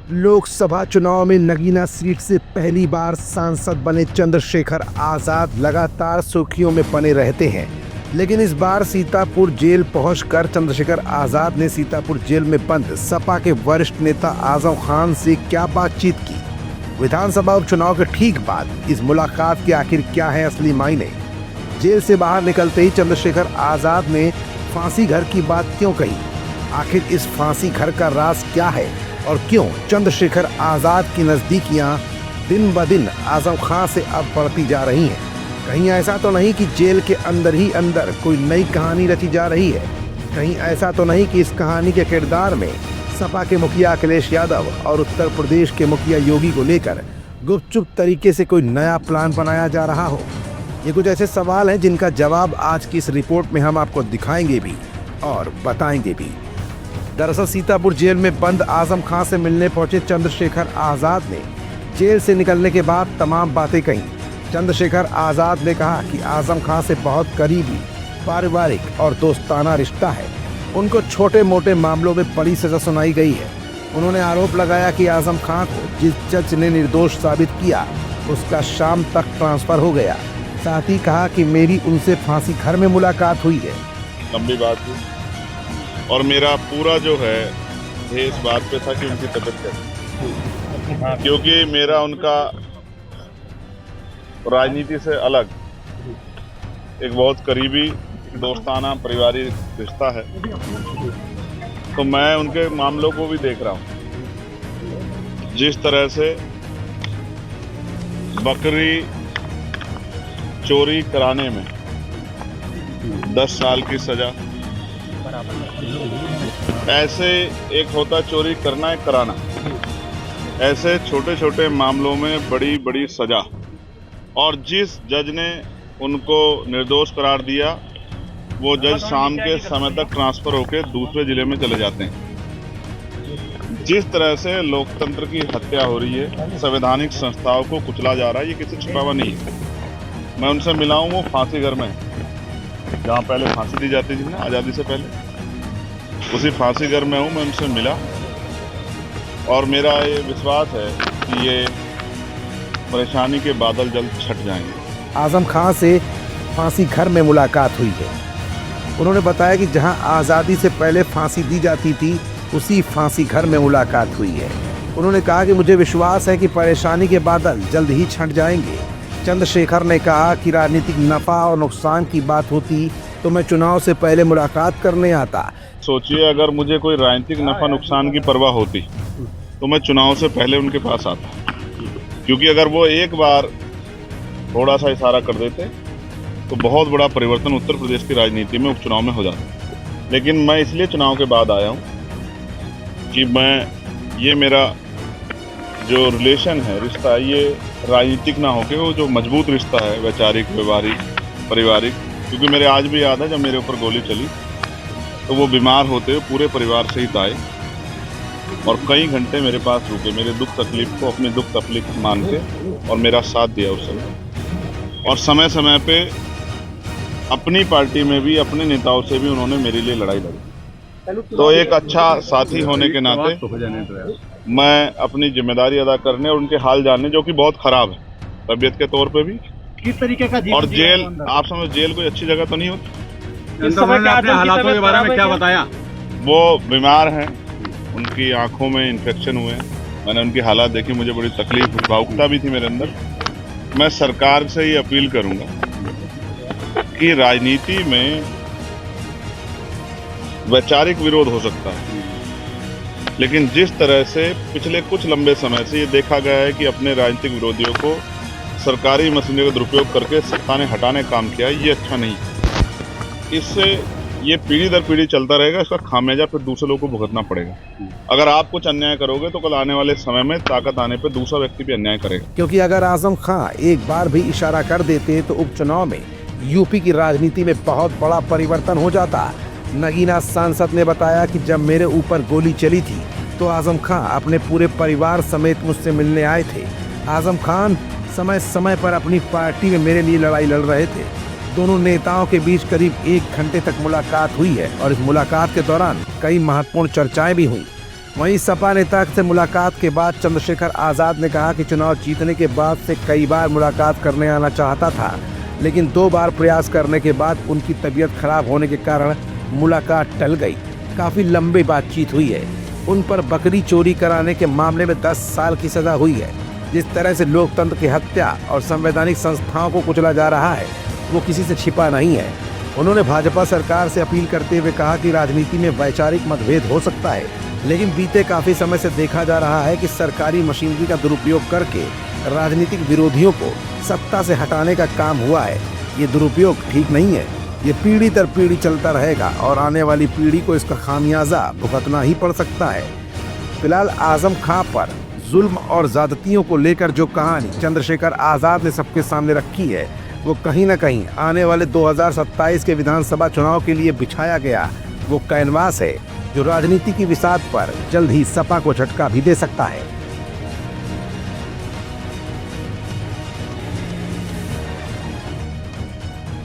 लोकसभा चुनाव में नगीना सीट से पहली बार सांसद बने चंद्रशेखर आजाद लगातार सुर्खियों में बने रहते हैं। लेकिन इस बार सीतापुर जेल पहुंचकर चंद्रशेखर आजाद ने सीतापुर जेल में बंद सपा के वरिष्ठ नेता आजम खान से क्या बातचीत की। विधानसभा उपचुनाव के ठीक बाद इस मुलाकात के आखिर क्या है असली मायने। जेल से बाहर निकलते ही चंद्रशेखर आजाद ने फांसी घर की बात क्यों कही। आखिर इस फांसी घर का राज क्या है और क्यों चंद्रशेखर आजाद की नजदीकियां दिन ब दिन आजम खान से अब बढ़ती जा रही हैं। कहीं ऐसा तो नहीं कि जेल के अंदर ही अंदर कोई नई कहानी रची जा रही है। कहीं ऐसा तो नहीं कि इस कहानी के किरदार में सपा के मुखिया अखिलेश यादव और उत्तर प्रदेश के मुखिया योगी को लेकर गुपचुप तरीके से कोई नया प्लान बनाया जा रहा हो। ये कुछ ऐसे सवाल हैं जिनका जवाब आज की इस रिपोर्ट में हम आपको दिखाएंगे भी और बताएंगे भी। दरअसल सीतापुर जेल में बंद आजम खान से मिलने पहुंचे चंद्रशेखर आजाद ने जेल से निकलने के बाद तमाम बातें कही। चंद्रशेखर आजाद ने कहा कि आजम खान से बहुत करीबी पारिवारिक और दोस्ताना रिश्ता है। उनको छोटे मोटे मामलों में बड़ी सजा सुनाई गई है। उन्होंने आरोप लगाया कि आजम खान को जिस जज ने निर्दोष साबित किया उसका शाम तक ट्रांसफर हो गया। साथ ही कहा कि मेरी उनसे फांसी घर में मुलाकात हुई है। लंबी बात थी और मेरा पूरा जो है ये इस बात पे था कि उनकी तबीयत कैसी, क्योंकि मेरा उनका राजनीति से अलग एक बहुत करीबी दोस्ताना पारिवारिक रिश्ता है। तो मैं उनके मामलों को भी देख रहा हूँ। जिस तरह से बकरी चोरी कराने में 10 साल की सजा, ऐसे एक होता चोरी करना है कराना, ऐसे छोटे छोटे मामलों में बड़ी बड़ी सजा। और जिस जज ने उनको निर्दोष करार दिया वो जज शाम के समय तक ट्रांसफर होकर दूसरे जिले में चले जाते हैं। जिस तरह से लोकतंत्र की हत्या हो रही है, संवैधानिक संस्थाओं को कुचला जा रहा है, ये किसी छिपा हुआ नहीं है। मैं उनसे मिला हूँ, वो फांसी घर में जहाँ पहले फांसी दी जाती थी ना आज़ादी से पहले, उसी फांसी घर में हूँ। मैं उनसे मिला और मेरा ये विश्वास है कि ये परेशानी के बादल जल्द छट जाएंगे। आजम खान से फांसी घर में मुलाकात हुई है। उन्होंने बताया कि जहां आज़ादी से पहले फांसी दी जाती थी उसी फांसी घर में मुलाकात हुई है। उन्होंने कहा कि मुझे विश्वास है कि परेशानी के बादल जल्द ही छट जाएंगे। चंद्रशेखर ने कहा कि राजनीतिक नफा और नुकसान की बात होती तो मैं चुनाव से पहले मुलाकात करने आता। सोचिए, अगर मुझे कोई राजनीतिक नफा नुकसान की परवाह होती तो मैं चुनाव से पहले उनके पास आता, क्योंकि अगर वो एक बार थोड़ा सा इशारा कर देते तो बहुत बड़ा परिवर्तन उत्तर प्रदेश की राजनीति में उपचुनाव में हो जाता। लेकिन मैं इसलिए चुनाव के बाद आया हूँ कि ये मेरा जो रिलेशन है, रिश्ता है, ये राजनीतिक ना होके वो जो मजबूत रिश्ता है वैचारिक, व्यवहारिक, पारिवारिक। क्योंकि मेरे आज भी याद है जब मेरे ऊपर गोली चली तो वो बीमार होते हुए पूरे परिवार सहित आए और कई घंटे मेरे पास रुके, मेरे दुख तकलीफ को अपनी दुख तकलीफ मान के और मेरा साथ दिया उस समय। और समय समय पे अपनी पार्टी में भी अपने नेताओं से भी उन्होंने मेरे लिए लड़ाई लड़ी। तो एक अच्छा साथी होने के नाते मैं अपनी जिम्मेदारी अदा करने और उनके हाल जानने, जो कि बहुत खराब है तबीयत के तौर पे भी, किस तरीके का और जेल, आप समझ जेल कोई अच्छी जगह तो नहीं होती। इस समय अपने हालातों के बारे में क्या बताया? वो बीमार हैं, उनकी आंखों में इन्फेक्शन हुए हैं। मैंने उनकी हालात देखी, मुझे बड़ी तकलीफ, भावुकता भी थी मेरे अंदर। मैं सरकार से ये अपील करूंगा कि राजनीति में वैचारिक विरोध हो सकता है, लेकिन जिस तरह से पिछले कुछ लंबे समय से ये देखा गया है कि अपने राजनीतिक विरोधियों को सरकारी मशीनरी का दुरुपयोग करके सत्ता ने हटाने का काम किया, ये अच्छा नहीं। इससे ये पीढ़ी दर पीढ़ी चलता रहेगा, इसका खामियाजा फिर दूसरे लोगों को भुगतना पड़ेगा। अगर आप कुछ अन्याय करोगे तो कल आने वाले समय में ताकत आने पर दूसरा व्यक्ति भी अन्याय करेगा। क्योंकि अगर आजम खान एक बार भी इशारा कर देते तो उपचुनाव में यूपी की राजनीति में बहुत बड़ा परिवर्तन हो जाता। नगीना सांसद ने बताया कि जब मेरे ऊपर गोली चली थी तो आजम खान अपने पूरे परिवार समेत मुझसे मिलने आए थे। आजम खान समय समय पर अपनी पार्टी में मेरे लिए लड़ाई लड़ रहे थे। दोनों नेताओं के बीच करीब 1 घंटे तक मुलाकात हुई है और इस मुलाकात के दौरान कई महत्वपूर्ण चर्चाएं भी हुई। वहीं सपा नेता से मुलाकात के बाद चंद्रशेखर आजाद ने कहा कि चुनाव जीतने के बाद से कई बार मुलाकात करने आना चाहता था, लेकिन 2 बार प्रयास करने के बाद उनकी तबीयत खराब होने के कारण मुलाकात टल गई। काफी लंबी बातचीत हुई है। उन पर बकरी चोरी कराने के मामले में 10 साल की सजा हुई है। जिस तरह से लोकतंत्र की हत्या और संवैधानिक संस्थाओं को कुचला जा रहा है, वो किसी से छिपा नहीं है। उन्होंने भाजपा सरकार से अपील करते हुए कहा कि राजनीति में वैचारिक मतभेद हो सकता है, लेकिन बीते काफी समय से देखा जा रहा है कि सरकारी मशीनरी का दुरुपयोग करके राजनीतिक विरोधियों को सत्ता से हटाने का काम हुआ है। ये दुरुपयोग ठीक नहीं है। ये पीढ़ी दर पीढ़ी चलता रहेगा और आने वाली पीढ़ी को इसका खामियाजा भुगतना ही पड़ सकता है। फिलहाल आजम खां पर जुल्म और ज्यादतियों को लेकर जो कहानी चंद्रशेखर आजाद ने सबके सामने रखी है, वो कहीं न कहीं आने वाले 2027 के विधानसभा चुनाव के लिए बिछाया गया वो कैनवास है, जो राजनीति की विसात पर जल्द ही सपा को झटका भी दे सकता है।